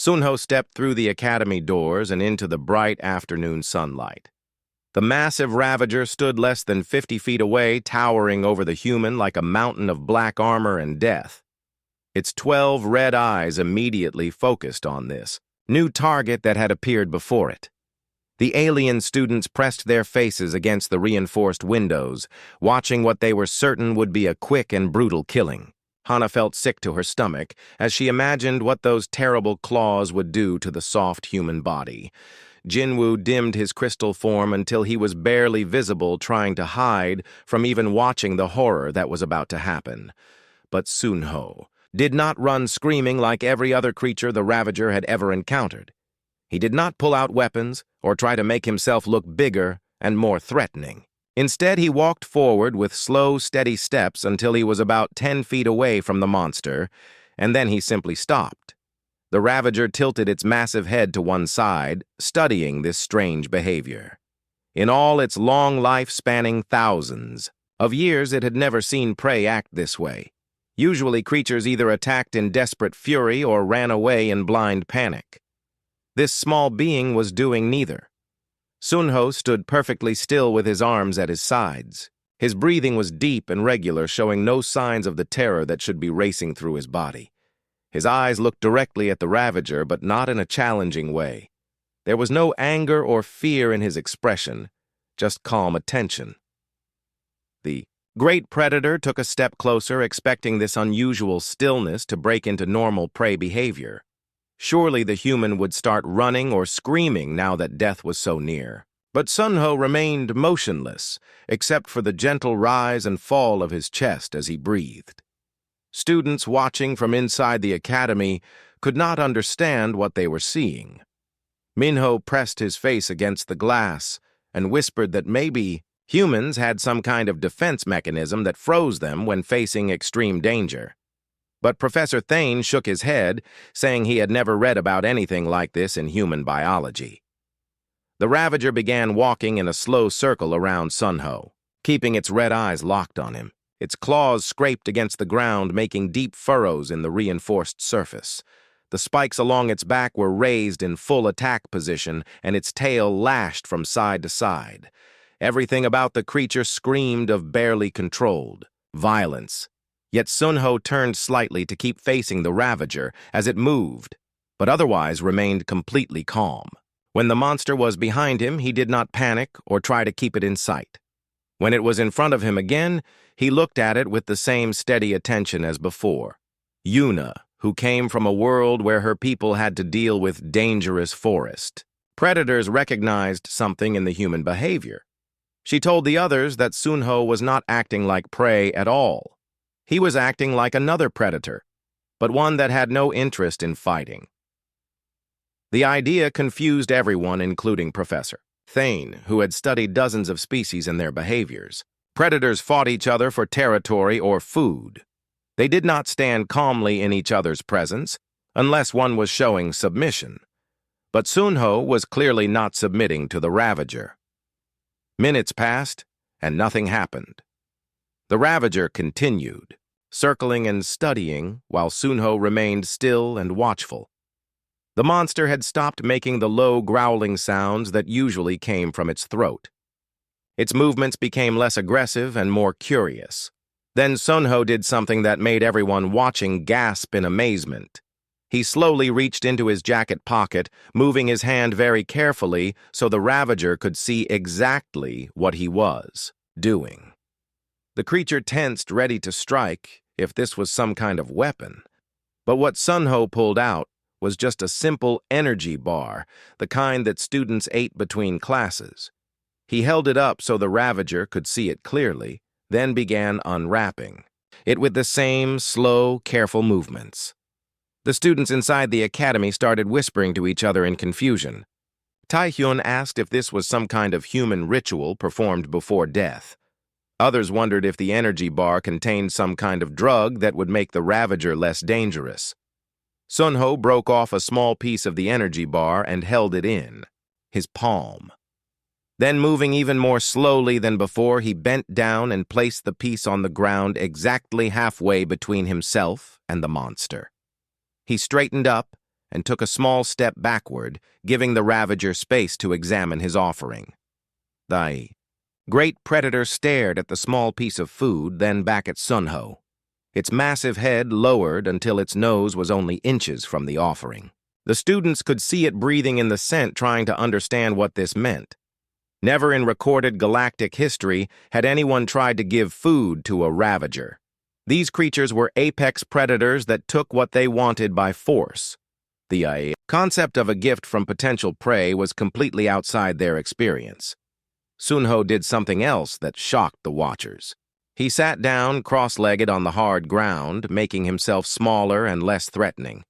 Sunho stepped through the academy doors and into the bright afternoon sunlight. The massive Ravager stood less than 50 feet away, towering over the human like a mountain of black armor and death. Its 12 red eyes immediately focused on this new target that had appeared before it. The alien students pressed their faces against the reinforced windows, watching what they were certain would be a quick and brutal killing. Hana felt sick to her stomach as she imagined what those terrible claws would do to the soft human body. Jinwoo dimmed his crystal form until he was barely visible, trying to hide from even watching the horror that was about to happen. But Sunho did not run screaming like every other creature the Ravager had ever encountered. He did not pull out weapons or try to make himself look bigger and more threatening. Instead, he walked forward with slow, steady steps until he was about 10 feet away from the monster, and then he simply stopped. The Ravager tilted its massive head to one side, studying this strange behavior. In all its long life spanning thousands of years, it had never seen prey act this way. Usually, creatures either attacked in desperate fury or ran away in blind panic. This small being was doing neither. Sunho stood perfectly still with his arms at his sides. His breathing was deep and regular, showing no signs of the terror that should be racing through his body. His eyes looked directly at the Ravager, but not in a challenging way. There was no anger or fear in his expression, just calm attention. The great predator took a step closer, expecting this unusual stillness to break into normal prey behavior. Surely the human would start running or screaming now that death was so near. But Sunho remained motionless, except for the gentle rise and fall of his chest as he breathed. Students watching from inside the academy could not understand what they were seeing. Minho pressed his face against the glass and whispered that maybe humans had some kind of defense mechanism that froze them when facing extreme danger. But Professor Thane shook his head, saying he had never read about anything like this in human biology. The Ravager began walking in a slow circle around Sunho, keeping its red eyes locked on him. Its claws scraped against the ground, making deep furrows in the reinforced surface. The spikes along its back were raised in full attack position, and its tail lashed from side to side. Everything about the creature screamed of barely controlled violence. Yet Sunho turned slightly to keep facing the Ravager as it moved, but otherwise remained completely calm. When the monster was behind him, he did not panic or try to keep it in sight. When it was in front of him again, he looked at it with the same steady attention as before. Yuna, who came from a world where her people had to deal with dangerous forest. Predators recognized something in the human behavior. She told the others that Sunho was not acting like prey at all. He was acting like another predator, but one that had no interest in fighting. The idea confused everyone, including Professor Thane, who had studied dozens of species and their behaviors. Predators fought each other for territory or food. They did not stand calmly in each other's presence, unless one was showing submission. But Sunho was clearly not submitting to the Ravager. Minutes passed, and nothing happened. The Ravager continued, circling and studying, while Sunho remained still and watchful. The monster had stopped making the low, growling sounds that usually came from its throat. Its movements became less aggressive and more curious. Then Sunho did something that made everyone watching gasp in amazement. He slowly reached into his jacket pocket, moving his hand very carefully so the Ravager could see exactly what he was doing. The creature tensed, ready to strike if this was some kind of weapon. But what Sunho pulled out was just a simple energy bar, the kind that students ate between classes. He held it up so the Ravager could see it clearly, then began unwrapping it with the same slow, careful movements. The students inside the academy started whispering to each other in confusion. Taehyun asked if this was some kind of human ritual performed before death. Others wondered if the energy bar contained some kind of drug that would make the Ravager less dangerous. Sunho broke off a small piece of the energy bar and held it in his palm. Then, moving even more slowly than before, he bent down and placed the piece on the ground exactly halfway between himself and the monster. He straightened up and took a small step backward, giving the Ravager space to examine his offering. The great predator stared at the small piece of food, then back at Sunho. Its massive head lowered until its nose was only inches from the offering. The students could see it breathing in the scent, trying to understand what this meant. Never in recorded galactic history had anyone tried to give food to a Ravager. These creatures were apex predators that took what they wanted by force. The concept of a gift from potential prey was completely outside their experience. Sunho did something else that shocked the watchers. He sat down cross-legged on the hard ground, making himself smaller and less threatening.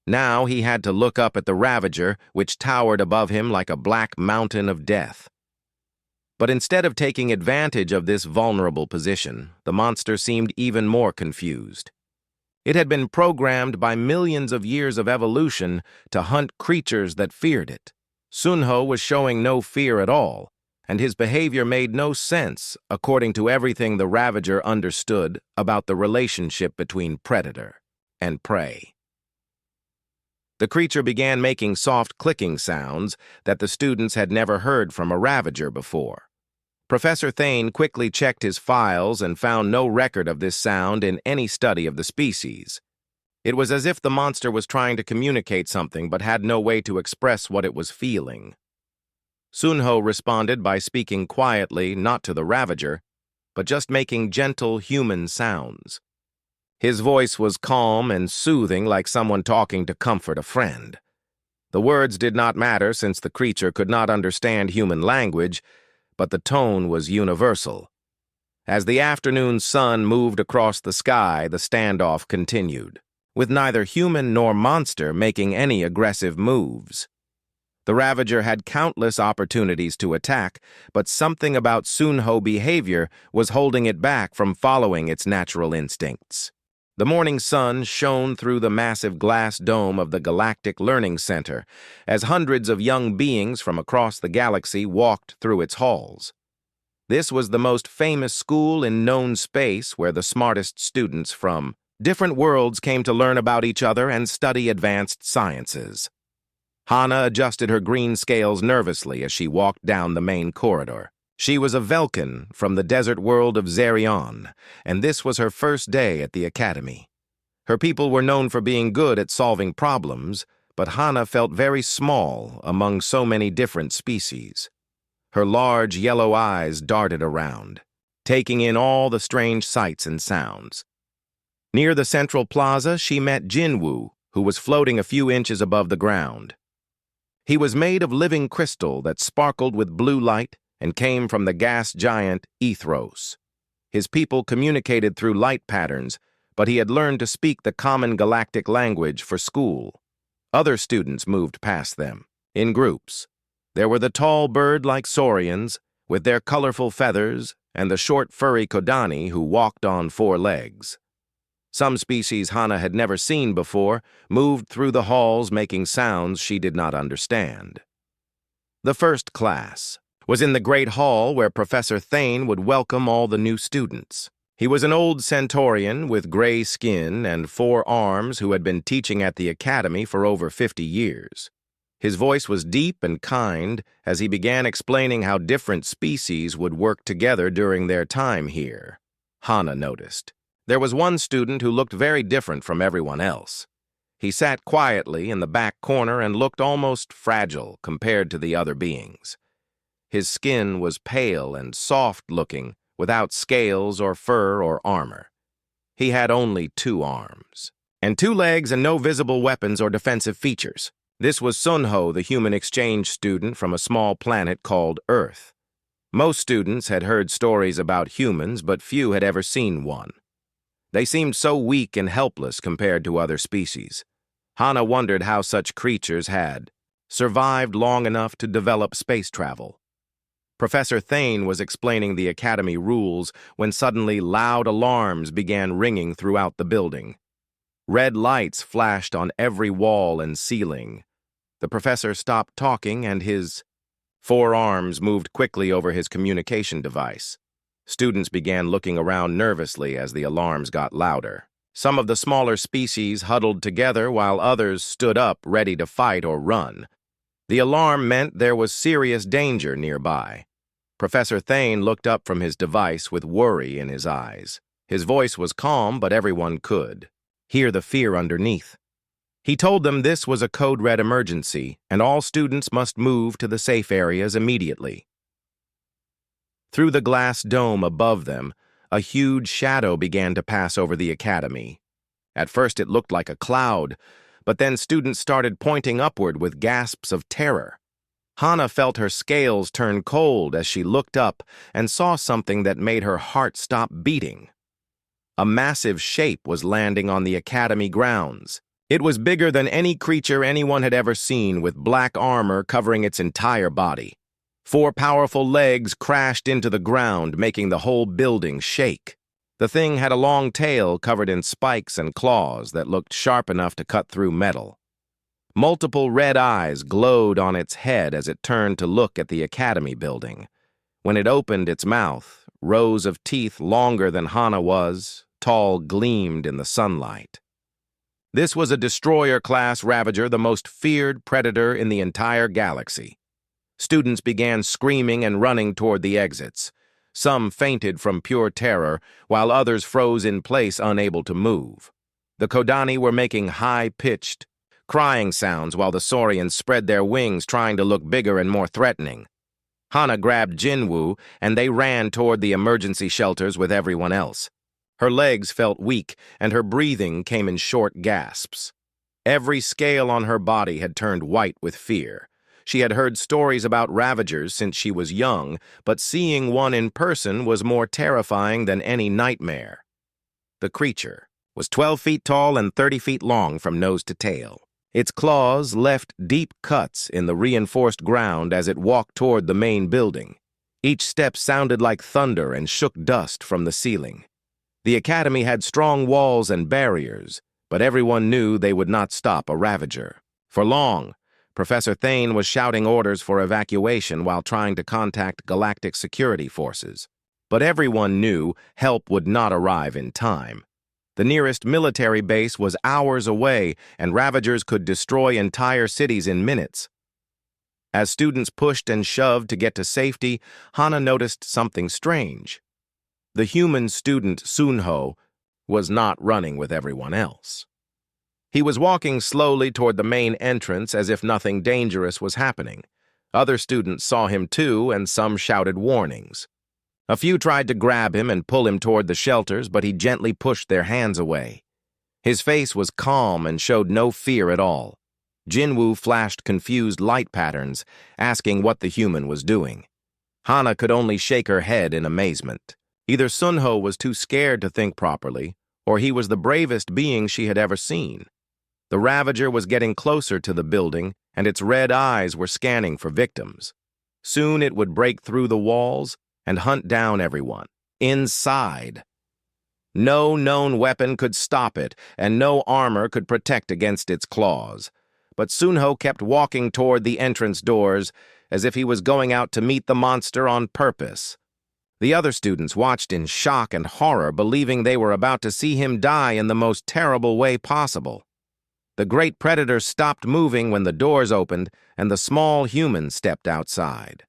Now he had to look up at the Ravager, which towered above him like a black mountain of death. But instead of taking advantage of this vulnerable position, the monster seemed even more confused. It had been programmed by millions of years of evolution to hunt creatures that feared it. Sunho was showing no fear at all, and his behavior made no sense according to everything the Ravager understood about the relationship between predator and prey. The creature began making soft clicking sounds that the students had never heard from a Ravager before. Professor Thane quickly checked his files and found no record of this sound in any study of the species. It was as if the monster was trying to communicate something but had no way to express what it was feeling. Sunho responded by speaking quietly, not to the Ravager, but just making gentle human sounds. His voice was calm and soothing, like someone talking to comfort a friend. The words did not matter since the creature could not understand human language, but the tone was universal. As the afternoon sun moved across the sky, the standoff continued, with neither human nor monster making any aggressive moves. The Ravager had countless opportunities to attack, but something about Sunho's behavior was holding it back from following its natural instincts. The morning sun shone through the massive glass dome of the Galactic Learning Center as hundreds of young beings from across the galaxy walked through its halls. This was the most famous school in known space where the smartest students from different worlds came to learn about each other and study advanced sciences. Hana adjusted her green scales nervously as she walked down the main corridor. She was a Velkan from the desert world of Zerion, and this was her first day at the academy. Her people were known for being good at solving problems, but Hana felt very small among so many different species. Her large yellow eyes darted around, taking in all the strange sights and sounds. Near the central plaza, she met Jinwoo, who was floating a few inches above the ground. He was made of living crystal that sparkled with blue light and came from the gas giant Ethros. His people communicated through light patterns, but he had learned to speak the common galactic language for school. Other students moved past them, in groups. There were the tall bird-like saurians, with their colorful feathers, and the short furry Kodani who walked on 4 legs. Some species Hana had never seen before moved through the halls making sounds she did not understand. The first class was in the great hall where Professor Thane would welcome all the new students. He was an old Centaurian with gray skin and 4 arms who had been teaching at the academy for over 50 years. His voice was deep and kind as he began explaining how different species would work together during their time here. Hana noticed. There was one student who looked very different from everyone else. He sat quietly in the back corner and looked almost fragile compared to the other beings. His skin was pale and soft-looking, without scales or fur or armor. He had only 2 arms, and 2 legs and no visible weapons or defensive features. This was Sunho, the human exchange student from a small planet called Earth. Most students had heard stories about humans, but few had ever seen one. They seemed so weak and helpless compared to other species. Hana wondered how such creatures had survived long enough to develop space travel. Professor Thane was explaining the academy rules when suddenly loud alarms began ringing throughout the building. Red lights flashed on every wall and ceiling. The professor stopped talking and his 4 arms moved quickly over his communication device. Students began looking around nervously as the alarms got louder. Some of the smaller species huddled together while others stood up ready to fight or run. The alarm meant there was serious danger nearby. Professor Thane looked up from his device with worry in his eyes. His voice was calm, but everyone could hear the fear underneath. He told them this was a code-red emergency, and all students must move to the safe areas immediately. Through the glass dome above them, a huge shadow began to pass over the academy. At first it looked like a cloud, but then students started pointing upward with gasps of terror. Hana felt her scales turn cold as she looked up and saw something that made her heart stop beating. A massive shape was landing on the academy grounds. It was bigger than any creature anyone had ever seen, with black armor covering its entire body. 4 powerful legs crashed into the ground, making the whole building shake. The thing had a long tail covered in spikes and claws that looked sharp enough to cut through metal. Multiple red eyes glowed on its head as it turned to look at the academy building. When it opened its mouth, rows of teeth longer than Hana was, tall, gleamed in the sunlight. This was a destroyer-class Ravager, the most feared predator in the entire galaxy. Students began screaming and running toward the exits. Some fainted from pure terror, while others froze in place, unable to move. The Kodani were making high-pitched, crying sounds while the Saurians spread their wings, trying to look bigger and more threatening. Hana grabbed Jinwoo, and they ran toward the emergency shelters with everyone else. Her legs felt weak, and her breathing came in short gasps. Every scale on her body had turned white with fear. She had heard stories about Ravagers since she was young, but seeing one in person was more terrifying than any nightmare. The creature was 12 feet tall and 30 feet long from nose to tail. Its claws left deep cuts in the reinforced ground as it walked toward the main building. Each step sounded like thunder and shook dust from the ceiling. The academy had strong walls and barriers, but everyone knew they would not stop a Ravager. For long, Professor Thane was shouting orders for evacuation while trying to contact galactic security forces. But everyone knew help would not arrive in time. The nearest military base was hours away, and Ravagers could destroy entire cities in minutes. As students pushed and shoved to get to safety, Hana noticed something strange. The human student Sunho was not running with everyone else. He was walking slowly toward the main entrance as if nothing dangerous was happening. Other students saw him too, and some shouted warnings. A few tried to grab him and pull him toward the shelters, but he gently pushed their hands away. His face was calm and showed no fear at all. Jinwoo flashed confused light patterns, asking what the human was doing. Hana could only shake her head in amazement. Either Sunho was too scared to think properly, or he was the bravest being she had ever seen. The Ravager was getting closer to the building, and its red eyes were scanning for victims. Soon it would break through the walls and hunt down everyone inside. No known weapon could stop it, and no armor could protect against its claws. But Sunho kept walking toward the entrance doors as if he was going out to meet the monster on purpose. The other students watched in shock and horror, believing they were about to see him die in the most terrible way possible. The great predator stopped moving when the doors opened and the small human stepped outside.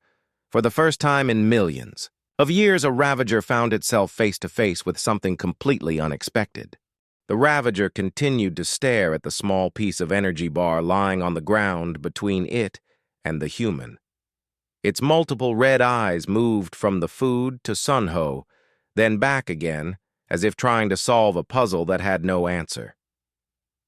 For the first time in millions of years, a Ravager found itself face to face with something completely unexpected. The Ravager continued to stare at the small piece of energy bar lying on the ground between it and the human. Its multiple red eyes moved from the food to Sunho, then back again, as if trying to solve a puzzle that had no answer.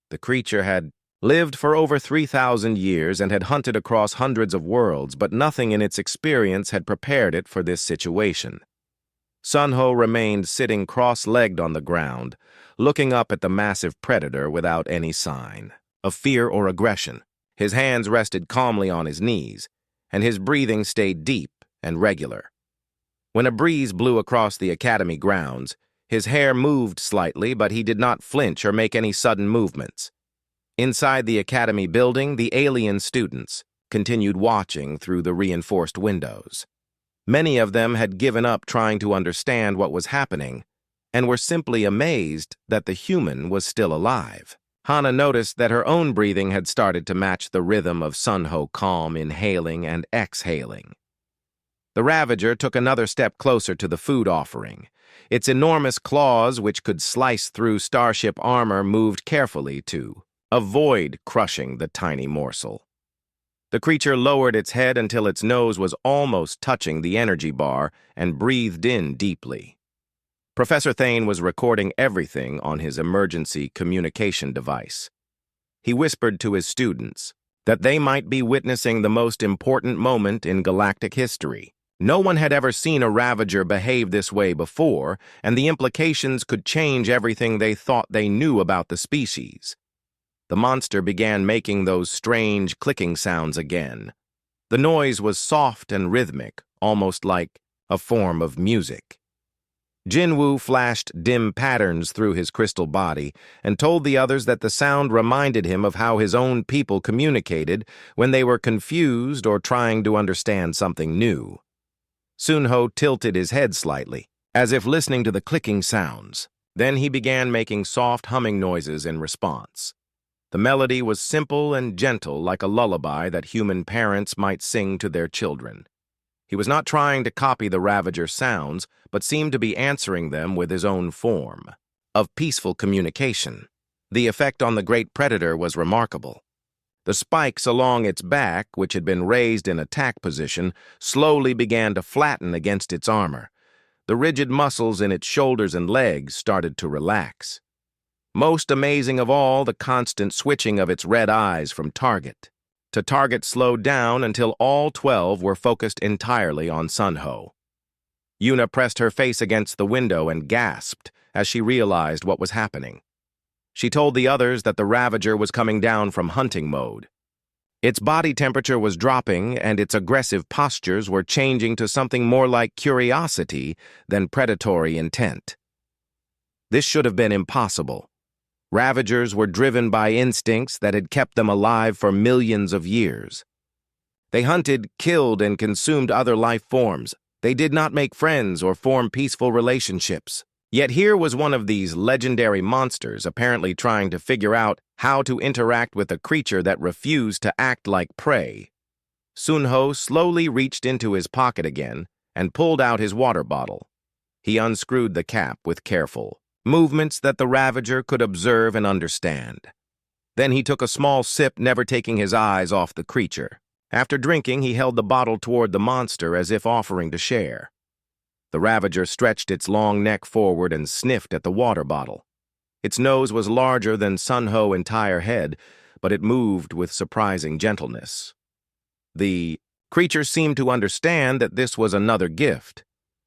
The creature had lived for over 3,000 years and had hunted across hundreds of worlds, but nothing in its experience had prepared it for this situation. Sunho remained sitting cross-legged on the ground, looking up at the massive predator without any sign of fear or aggression. His hands rested calmly on his knees, and his breathing stayed deep and regular. When a breeze blew across the academy grounds, his hair moved slightly, but he did not flinch or make any sudden movements. Inside the academy building, the alien students continued watching through the reinforced windows. Many of them had given up trying to understand what was happening, and were simply amazed that the human was still alive. Hana noticed that her own breathing had started to match the rhythm of Sunho calm inhaling and exhaling. The Ravager took another step closer to the food offering. Its enormous claws, which could slice through starship armor, moved carefully to avoid crushing the tiny morsel. The creature lowered its head until its nose was almost touching the energy bar and breathed in deeply. Professor Thane was recording everything on his emergency communication device. He whispered to his students that they might be witnessing the most important moment in galactic history. No one had ever seen a Ravager behave this way before, and the implications could change everything they thought they knew about the species. The monster began making those strange clicking sounds again. The noise was soft and rhythmic, almost like a form of music. Jinwoo flashed dim patterns through his crystal body and told the others that the sound reminded him of how his own people communicated when they were confused or trying to understand something new. Sunho tilted his head slightly, as if listening to the clicking sounds. Then he began making soft humming noises in response. The melody was simple and gentle, like a lullaby that human parents might sing to their children. He was not trying to copy the Ravager's sounds, but seemed to be answering them with his own form of peaceful communication. The effect on the great predator was remarkable. The spikes along its back, which had been raised in attack position, slowly began to flatten against its armor. The rigid muscles in its shoulders and legs started to relax. Most amazing of all, the constant switching of its red eyes from target to target slowed down until all 12 were focused entirely on Sunho. Yuna pressed her face against the window and gasped as she realized what was happening. She told the others that the Ravager was coming down from hunting mode. Its body temperature was dropping, and its aggressive postures were changing to something more like curiosity than predatory intent. This should have been impossible. Ravagers were driven by instincts that had kept them alive for millions of years. They hunted, killed, and consumed other life forms. They did not make friends or form peaceful relationships. Yet here was one of these legendary monsters apparently trying to figure out how to interact with a creature that refused to act like prey. Sunho slowly reached into his pocket again and pulled out his water bottle. He unscrewed the cap with careful movements that the Ravager could observe and understand. Then he took a small sip, never taking his eyes off the creature. After drinking, he held the bottle toward the monster as if offering to share. The Ravager stretched its long neck forward and sniffed at the water bottle. Its nose was larger than Sunho's entire head, but it moved with surprising gentleness. The creature seemed to understand that this was another gift,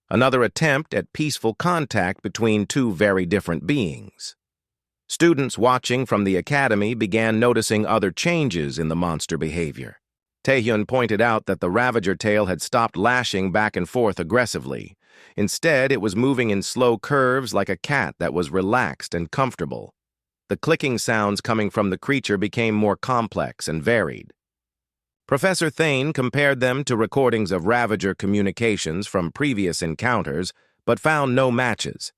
another attempt at peaceful contact between two very different beings. Students watching from the academy began noticing other changes in the monster behavior. Taehyun pointed out that the Ravager tail had stopped lashing back and forth aggressively. Instead, it was moving in slow curves like a cat that was relaxed and comfortable. The clicking sounds coming from the creature became more complex and varied. Professor Thane compared them to recordings of Ravager communications from previous encounters, but found no matches.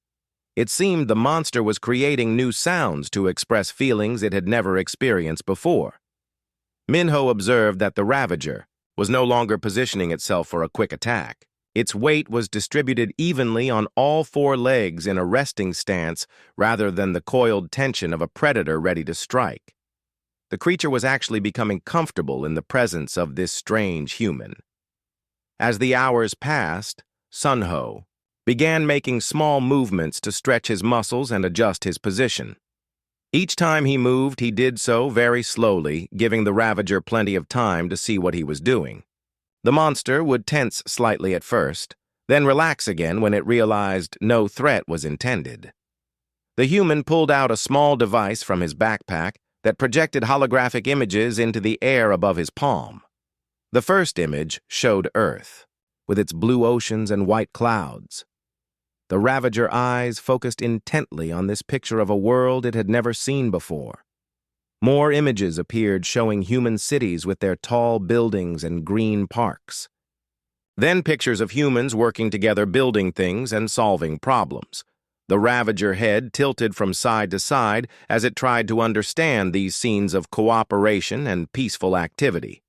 It seemed the monster was creating new sounds to express feelings it had never experienced before. Minho observed that the Ravager was no longer positioning itself for a quick attack. Its weight was distributed evenly on all four legs in a resting stance rather than the coiled tension of a predator ready to strike. The creature was actually becoming comfortable in the presence of this strange human. As the hours passed, Sunho began making small movements to stretch his muscles and adjust his position. Each time he moved, he did so very slowly, giving the Ravager plenty of time to see what he was doing. The monster would tense slightly at first, then relax again when it realized no threat was intended. The human pulled out a small device from his backpack that projected holographic images into the air above his palm. The first image showed Earth, with its blue oceans and white clouds. The Ravager eyes focused intently on this picture of a world it had never seen before. More images appeared showing human cities with their tall buildings and green parks. Then pictures of humans working together building things and solving problems. The Ravager head tilted from side to side as it tried to understand these scenes of cooperation and peaceful activity.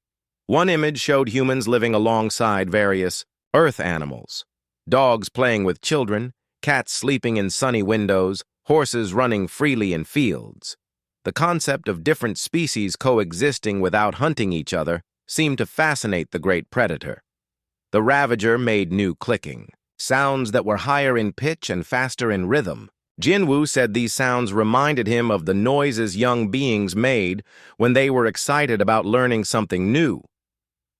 One image showed humans living alongside various Earth animals. Dogs playing with children, cats sleeping in sunny windows, horses running freely in fields. The concept of different species coexisting without hunting each other seemed to fascinate the great predator. The Ravager made new clicking, sounds that were higher in pitch and faster in rhythm. Jinwoo said these sounds reminded him of the noises young beings made when they were excited about learning something new.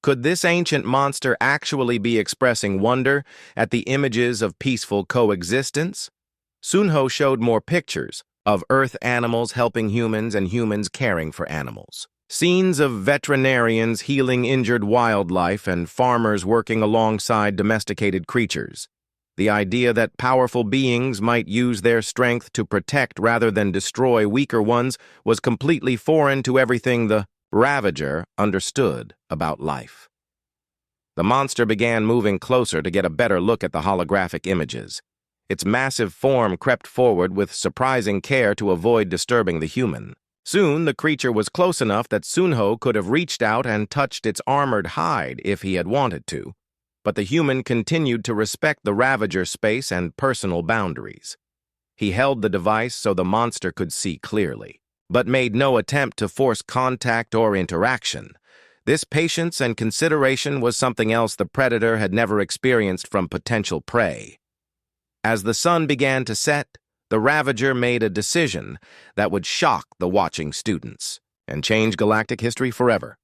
Could this ancient monster actually be expressing wonder at the images of peaceful coexistence? Sunho showed more pictures of Earth animals helping humans and humans caring for animals. Scenes of veterinarians healing injured wildlife and farmers working alongside domesticated creatures. The idea that powerful beings might use their strength to protect rather than destroy weaker ones was completely foreign to everything the Ravager understood about life. The monster began moving closer to get a better look at the holographic images. Its massive form crept forward with surprising care to avoid disturbing the human. Soon, the creature was close enough that Sunho could have reached out and touched its armored hide if he had wanted to. But the human continued to respect the Ravager's space and personal boundaries. He held the device so the monster could see clearly, but made no attempt to force contact or interaction. This patience and consideration was something else the predator had never experienced from potential prey. As the sun began to set, the Ravager made a decision that would shock the watching students and change galactic history forever.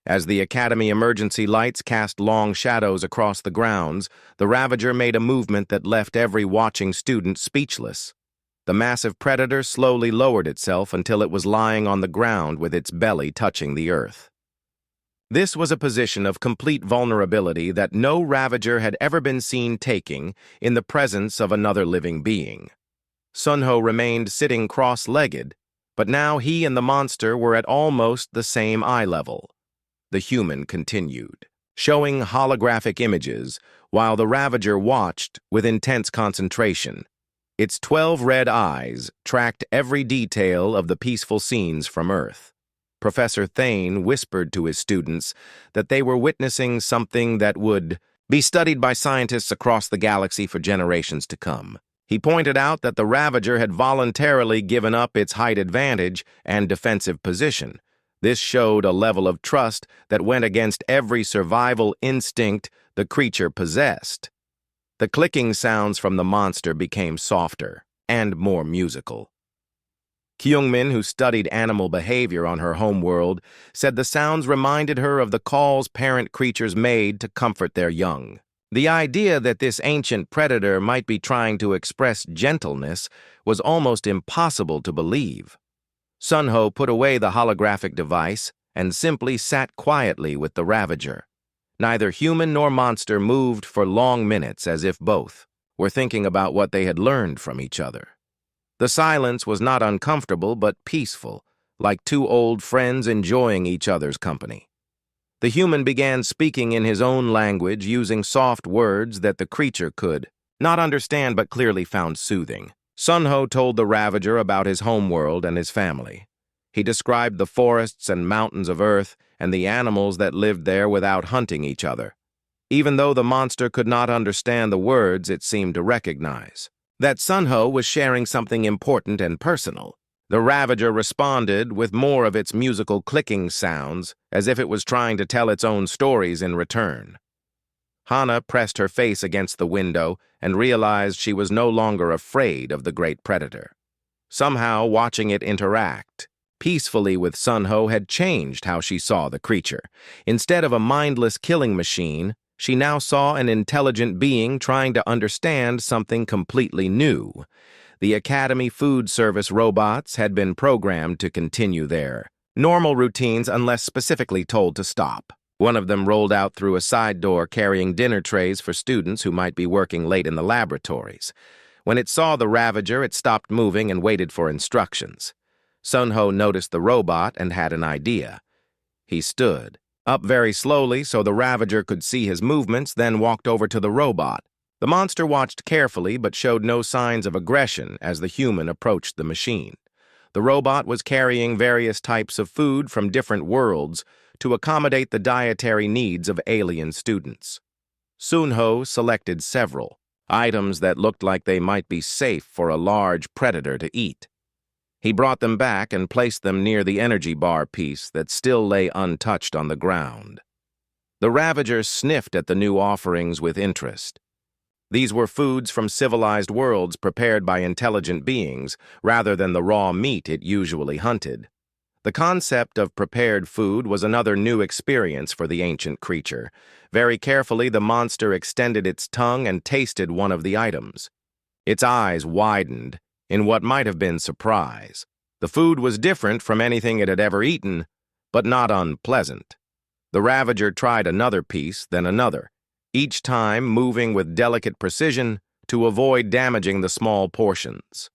As the Academy emergency lights cast long shadows across the grounds, the Ravager made a movement that left every watching student speechless. The massive predator slowly lowered itself until it was lying on the ground with its belly touching the earth. This was a position of complete vulnerability that no Ravager had ever been seen taking in the presence of another living being. Sunho remained sitting cross-legged, but now he and the monster were at almost the same eye level. The human continued, showing holographic images while the Ravager watched with intense concentration. Its 12 red eyes tracked every detail of the peaceful scenes from Earth. Professor Thane whispered to his students that they were witnessing something that would be studied by scientists across the galaxy for generations to come. He pointed out that the Ravager had voluntarily given up its height advantage and defensive position. This showed a level of trust that went against every survival instinct the creature possessed. The clicking sounds from the monster became softer and more musical. Kyungmin, who studied animal behavior on her homeworld, said the sounds reminded her of the calls parent creatures made to comfort their young. The idea that this ancient predator might be trying to express gentleness was almost impossible to believe. Sunho put away the holographic device and simply sat quietly with the Ravager. Neither human nor monster moved for long minutes, as if both were thinking about what they had learned from each other. The silence was not uncomfortable but peaceful, like two old friends enjoying each other's company. The human began speaking in his own language, using soft words that the creature could not understand but clearly found soothing. Sunho told the Ravager about his homeworld and his family. He described the forests and mountains of Earth and the animals that lived there without hunting each other. Even though the monster could not understand the words it seemed to recognize that Sunho was sharing something important and personal. The Ravager responded with more of its musical clicking sounds, as if it was trying to tell its own stories in return. Hana pressed her face against the window and realized she was no longer afraid of the great predator. Somehow, watching it interact peacefully with Sunho had changed how she saw the creature. Instead of a mindless killing machine, she now saw an intelligent being trying to understand something completely new. The Academy Food Service robots had been programmed to continue their normal routines unless specifically told to stop. One of them rolled out through a side door carrying dinner trays for students who might be working late in the laboratories. When it saw the Ravager, it stopped moving and waited for instructions. Sunho noticed the robot and had an idea. He stood up very slowly so the Ravager could see his movements, then walked over to the robot. The monster watched carefully but showed no signs of aggression as the human approached the machine. The robot was carrying various types of food from different worlds to accommodate the dietary needs of alien students. Sunho selected several items that looked like they might be safe for a large predator to eat. He brought them back and placed them near the energy bar piece that still lay untouched on the ground. The Ravager sniffed at the new offerings with interest. These were foods from civilized worlds prepared by intelligent beings, rather than the raw meat it usually hunted. The concept of prepared food was another new experience for the ancient creature. Very carefully, the monster extended its tongue and tasted one of the items. Its eyes widened in what might have been surprise. The food was different from anything it had ever eaten, but not unpleasant. The Ravager tried another piece, then another, each time moving with delicate precision to avoid damaging the small portions.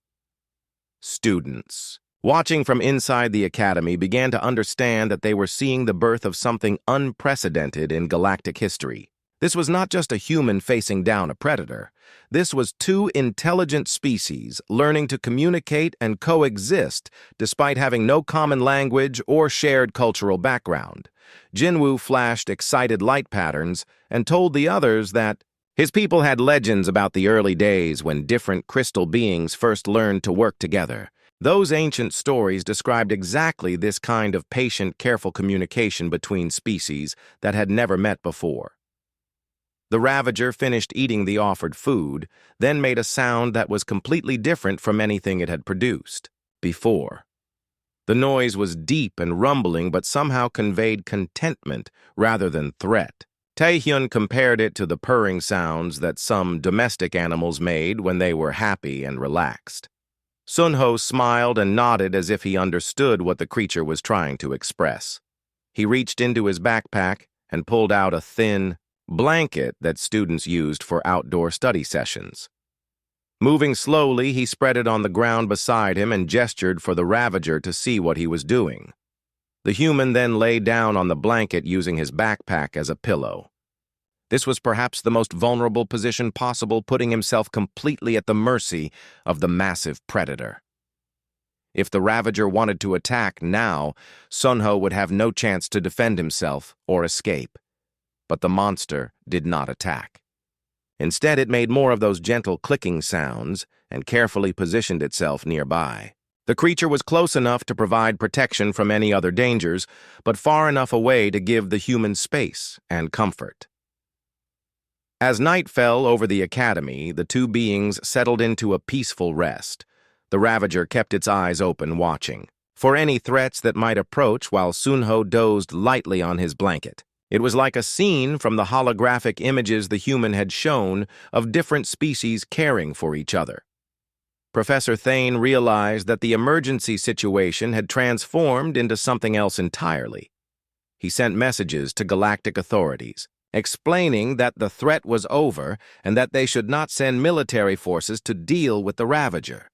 Students, watching from inside the academy, began to understand that they were seeing the birth of something unprecedented in galactic history. This was not just a human facing down a predator. This was two intelligent species learning to communicate and coexist despite having no common language or shared cultural background. Jinwoo flashed excited light patterns and told the others that his people had legends about the early days when different crystal beings first learned to work together. Those ancient stories described exactly this kind of patient, careful communication between species that had never met before. The Ravager finished eating the offered food, then made a sound that was completely different from anything it had produced before. The noise was deep and rumbling, but somehow conveyed contentment rather than threat. Taehyun compared it to the purring sounds that some domestic animals made when they were happy and relaxed. Sunho smiled and nodded as if he understood what the creature was trying to express. He reached into his backpack and pulled out a thin blanket that students used for outdoor study sessions. Moving slowly, he spread it on the ground beside him and gestured for the Ravager to see what he was doing. The human then lay down on the blanket using his backpack as a pillow. This was perhaps the most vulnerable position possible, putting himself completely at the mercy of the massive predator. If the Ravager wanted to attack now, Sunho would have no chance to defend himself or escape. But the monster did not attack. Instead, it made more of those gentle clicking sounds and carefully positioned itself nearby. The creature was close enough to provide protection from any other dangers, but far enough away to give the human space and comfort. As night fell over the academy, the two beings settled into a peaceful rest. The Ravager kept its eyes open, watching for any threats that might approach while Sunho dozed lightly on his blanket. It was like a scene from the holographic images the human had shown of different species caring for each other. Professor Thane realized that the emergency situation had transformed into something else entirely. He sent messages to galactic authorities, explaining that the threat was over and that they should not send military forces to deal with the Ravager.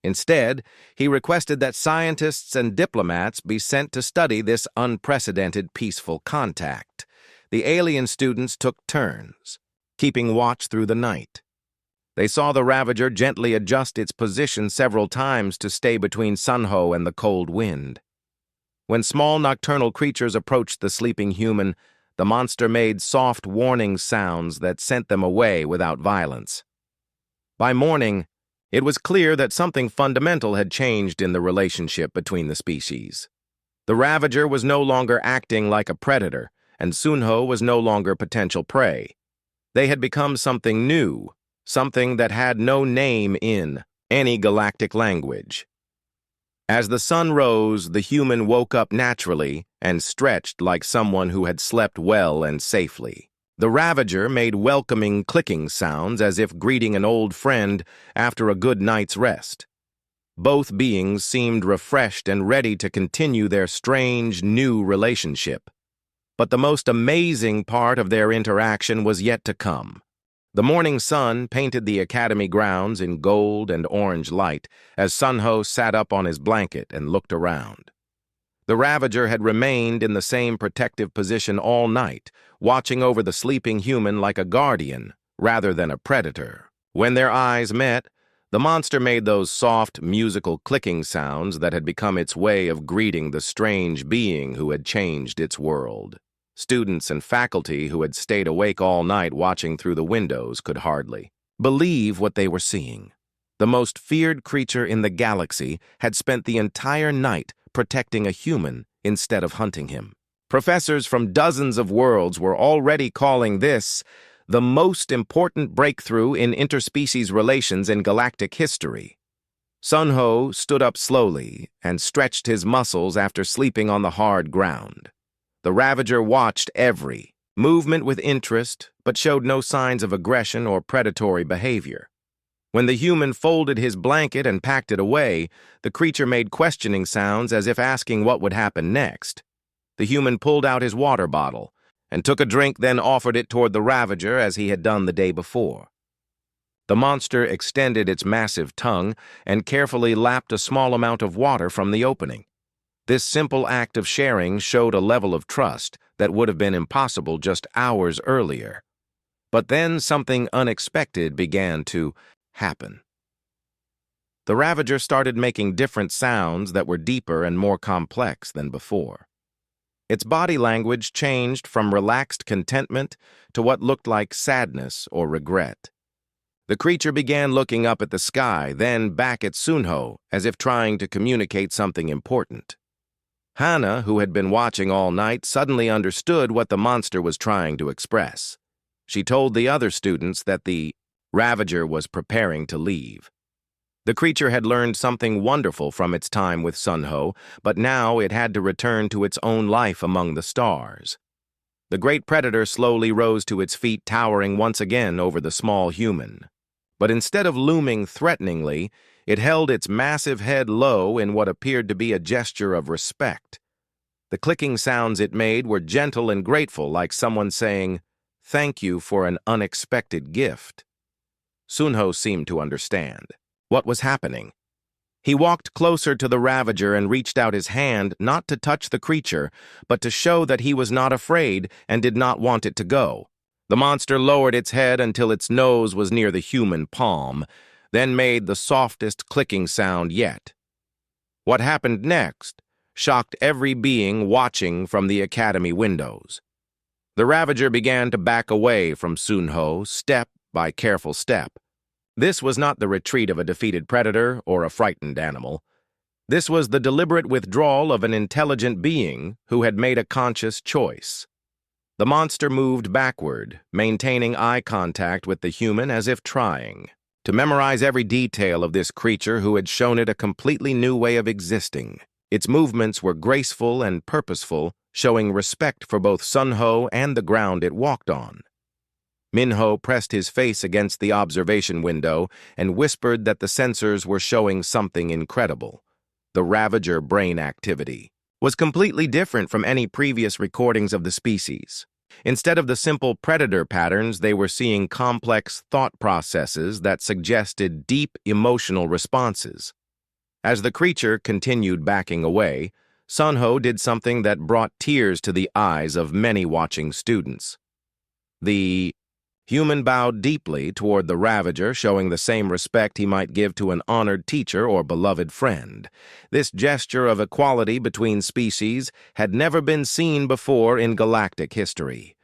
Instead, he requested that scientists and diplomats be sent to study this unprecedented peaceful contact. The alien students took turns, keeping watch through the night. They saw the Ravager gently adjust its position several times to stay between Sunho and the cold wind. When small nocturnal creatures approached the sleeping human, the monster made soft warning sounds that sent them away without violence. By morning, it was clear that something fundamental had changed in the relationship between the species. The Ravager was no longer acting like a predator, and Sunho was no longer potential prey. They had become something new, something that had no name in any galactic language. As the sun rose, the human woke up naturally and stretched like someone who had slept well and safely. The Ravager made welcoming clicking sounds as if greeting an old friend after a good night's rest. Both beings seemed refreshed and ready to continue their strange, new relationship. But the most amazing part of their interaction was yet to come. The morning sun painted the academy grounds in gold and orange light as Sunho sat up on his blanket and looked around. The Ravager had remained in the same protective position all night, watching over the sleeping human like a guardian, rather than a predator. When their eyes met, the monster made those soft, musical clicking sounds that had become its way of greeting the strange being who had changed its world. Students and faculty who had stayed awake all night watching through the windows could hardly believe what they were seeing. The most feared creature in the galaxy had spent the entire night protecting a human instead of hunting him. Professors from dozens of worlds were already calling this the most important breakthrough in interspecies relations in galactic history. Sun Ho stood up slowly and stretched his muscles after sleeping on the hard ground. The Ravager watched every movement with interest, but showed no signs of aggression or predatory behavior. When the human folded his blanket and packed it away, the creature made questioning sounds as if asking what would happen next. The human pulled out his water bottle and took a drink, then offered it toward the Ravager as he had done the day before. The monster extended its massive tongue and carefully lapped a small amount of water from the opening. This simple act of sharing showed a level of trust that would have been impossible just hours earlier. But then something unexpected began to happen. The Ravager started making different sounds that were deeper and more complex than before. Its body language changed from relaxed contentment to what looked like sadness or regret. The creature began looking up at the sky, then back at Sun Ho, as if trying to communicate something important. Hannah, who had been watching all night, suddenly understood what the monster was trying to express. She told the other students that the Ravager was preparing to leave. The creature had learned something wonderful from its time with Sun Ho, but now it had to return to its own life among the stars. The great predator slowly rose to its feet, towering once again over the small human. But instead of looming threateningly, it held its massive head low in what appeared to be a gesture of respect. The clicking sounds it made were gentle and grateful, like someone saying, "Thank you for an unexpected gift." Sun Ho seemed to understand what was happening. He walked closer to the Ravager and reached out his hand, not to touch the creature, but to show that he was not afraid and did not want it to go. The monster lowered its head until its nose was near the human palm, then made the softest clicking sound yet. What happened next shocked every being watching from the academy windows. The Ravager began to back away from Sun Ho, step by careful step. This was not the retreat of a defeated predator or a frightened animal. This was the deliberate withdrawal of an intelligent being who had made a conscious choice. The monster moved backward, maintaining eye contact with the human as if trying to memorize every detail of this creature who had shown it a completely new way of existing. Its movements were graceful and purposeful, showing respect for both Sun Ho and the ground it walked on. Minho pressed his face against the observation window and whispered that the sensors were showing something incredible. The Ravager brain activity was completely different from any previous recordings of the species. Instead of the simple predator patterns, they were seeing complex thought processes that suggested deep emotional responses. As the creature continued backing away, Sun Ho did something that brought tears to the eyes of many watching students. The human bowed deeply toward the Ravager, showing the same respect he might give to an honored teacher or beloved friend. This gesture of equality between species had never been seen before in galactic history.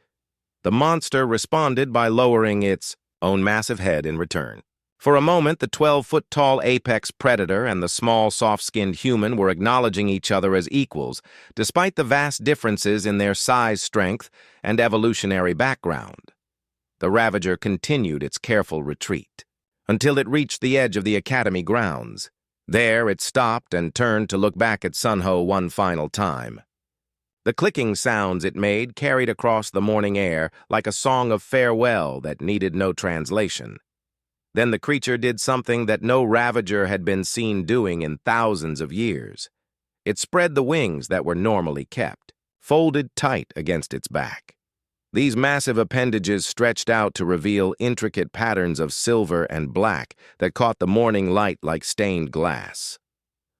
The monster responded by lowering its own massive head in return. For a moment, the 12-foot-tall apex predator and the small, soft-skinned human were acknowledging each other as equals, despite the vast differences in their size, strength, and evolutionary background. The Ravager continued its careful retreat until it reached the edge of the academy grounds. There it stopped and turned to look back at Sun Ho one final time. The clicking sounds it made carried across the morning air like a song of farewell that needed no translation. Then the creature did something that no Ravager had been seen doing in thousands of years. It spread the wings that were normally kept, folded tight against its back. These massive appendages stretched out to reveal intricate patterns of silver and black that caught the morning light like stained glass.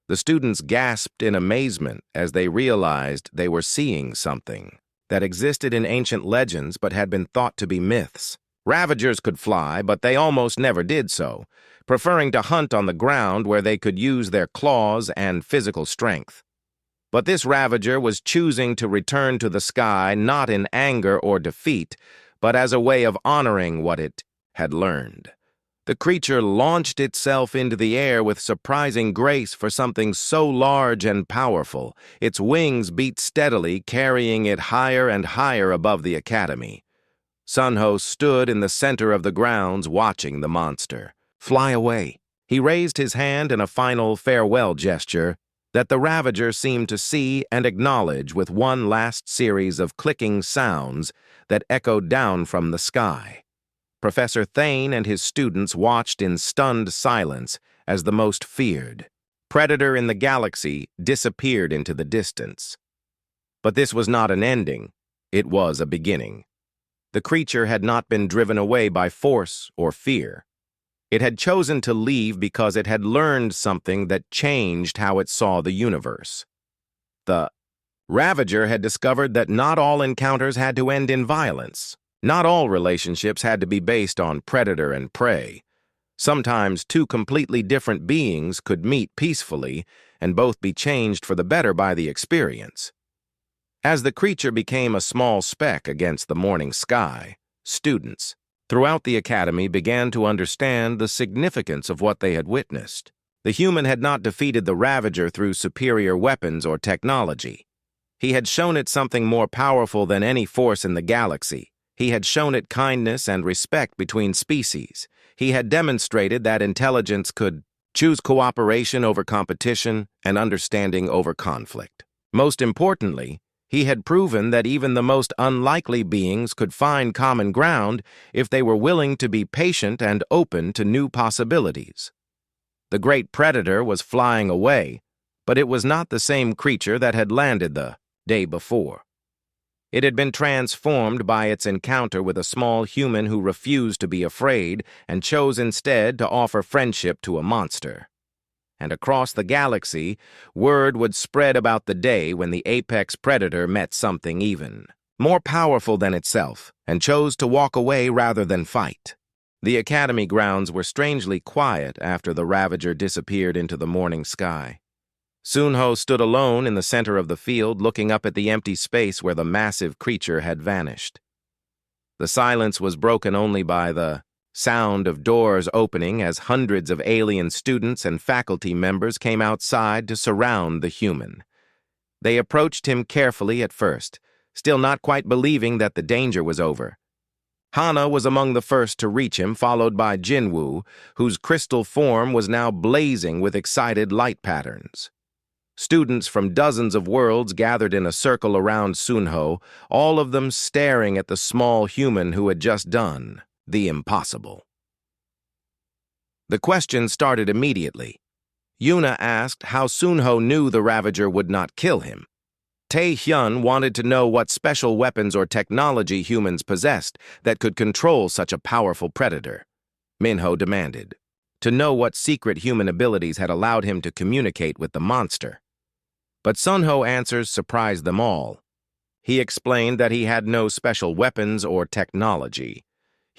The students gasped in amazement as they realized they were seeing something that existed in ancient legends but had been thought to be myths. Ravagers could fly, but they almost never did so, preferring to hunt on the ground where they could use their claws and physical strength. But this Ravager was choosing to return to the sky not in anger or defeat, but as a way of honoring what it had learned. The creature launched itself into the air with surprising grace for something so large and powerful. Its wings beat steadily, carrying it higher and higher above the academy. Sunho stood in the center of the grounds watching the monster fly away. He raised his hand in a final farewell gesture that the Ravager seemed to see and acknowledge with one last series of clicking sounds that echoed down from the sky. Professor Thane and his students watched in stunned silence as the most feared predator in the galaxy disappeared into the distance. But this was not an ending. It was a beginning. The creature had not been driven away by force or fear. It had chosen to leave because it had learned something that changed how it saw the universe. The Ravager had discovered that not all encounters had to end in violence. Not all relationships had to be based on predator and prey. Sometimes two completely different beings could meet peacefully and both be changed for the better by the experience. As the creature became a small speck against the morning sky, students throughout the academy began to understand the significance of what they had witnessed. The human had not defeated the Ravager through superior weapons or technology. He had shown it something more powerful than any force in the galaxy. He had shown it kindness and respect between species. He had demonstrated that intelligence could choose cooperation over competition and understanding over conflict. Most importantly, he had proven that even the most unlikely beings could find common ground if they were willing to be patient and open to new possibilities. The great predator was flying away, but it was not the same creature that had landed the day before. It had been transformed by its encounter with a small human who refused to be afraid and chose instead to offer friendship to a monster. And across the galaxy, word would spread about the day when the apex predator met something even more powerful than itself and chose to walk away rather than fight. The academy grounds were strangely quiet after the Ravager disappeared into the morning sky. Sunho stood alone in the center of the field, looking up at the empty space where the massive creature had vanished. The silence was broken only by the sound of doors opening as hundreds of alien students and faculty members came outside to surround the human. They approached him carefully at first, still not quite believing that the danger was over. Hana was among the first to reach him, followed by Jinwoo, whose crystal form was now blazing with excited light patterns. Students from dozens of worlds gathered in a circle around Sunho, all of them staring at the small human who had just done the impossible. The questions started immediately. Yuna asked how Sunho knew the Ravager would not kill him. Tae-hyun wanted to know what special weapons or technology humans possessed that could control such a powerful predator. Minho demanded to know what secret human abilities had allowed him to communicate with the monster. But Sunho's answers surprised them all. He explained that he had no special weapons or technology.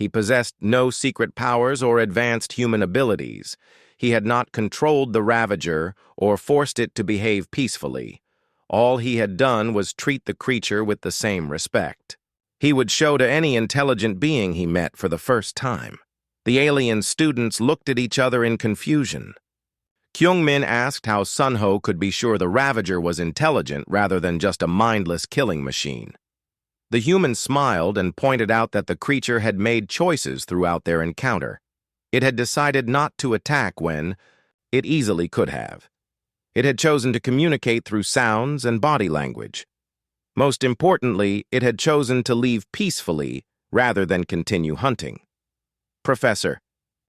He possessed no secret powers or advanced human abilities. He had not controlled the Ravager or forced it to behave peacefully. All he had done was treat the creature with the same respect. He would show to any intelligent being he met for the first time. The alien students looked at each other in confusion. Kyungmin asked how Sunho could be sure the Ravager was intelligent rather than just a mindless killing machine. The human smiled and pointed out that the creature had made choices throughout their encounter. It had decided not to attack when it easily could have. It had chosen to communicate through sounds and body language. Most importantly, it had chosen to leave peacefully rather than continue hunting. Professor,